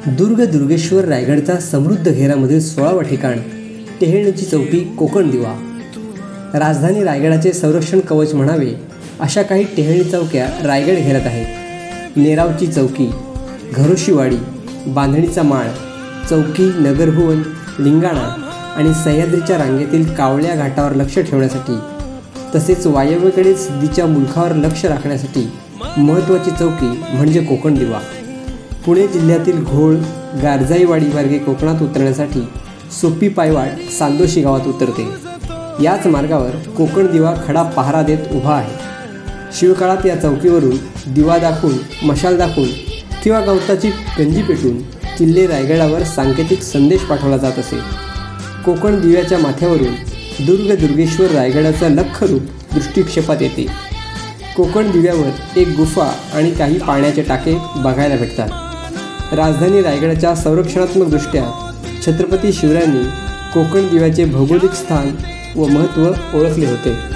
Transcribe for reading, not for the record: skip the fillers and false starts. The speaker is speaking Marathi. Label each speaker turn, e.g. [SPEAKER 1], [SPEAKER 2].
[SPEAKER 1] दुर्गेश्वर रायगडचा समृद्ध घेरामधील 16वा ठिकाण टेहळणीची चौकी कोकण दिवा. राजधानी रायगडाचे संरक्षण कवच म्हणावे अशा काही टेहळणी चौक्या रायगड घेरात आहेत. नेरावची चौकी, घरोशीवाडी, बांधणीचा माळ चौकी, नगरभुवन, लिंगाणा आणि सह्याद्रीच्या रांगेतील कावळ्या घाटावर लक्ष ठेवण्यासाठी तसेच वायव्येकडील सिद्धीच्या मुलखावर लक्ष राखण्यासाठी महत्त्वाची चौकी म्हणजे कोकण दिवा. पुणे जिल्ह्यातील घोळ गारजाईवाडी मार्गे कोकणात उतरण्यासाठी सोपी पायवाट सांदोशी गावात उतरते. याच मार्गावर कोकण दिवा खडा पहारा देत उभा आहे. शिवकाळात या चौकीवरून दिवा दाखवून, मशाल दाखवून किंवा गवताची गंजी पेटून किल्ले रायगडावर सांकेतिक संदेश पाठवला जात असे. कोकण दिव्याच्या माथ्यावरून दुर्गेश्वर रायगडाचा लख्खरूप दृष्टिक्षेपात येते. कोकण दिव्यावर एक गुफा आणि काही पाण्याचे टाके बघायला भेटतात. राजधानी रायगडाच्या संरक्षणात्मक दृष्ट्या छत्रपती शिवरायांनी कोकण दिव्याचे भौगोलिक स्थान व महत्त्व ओळखले होते.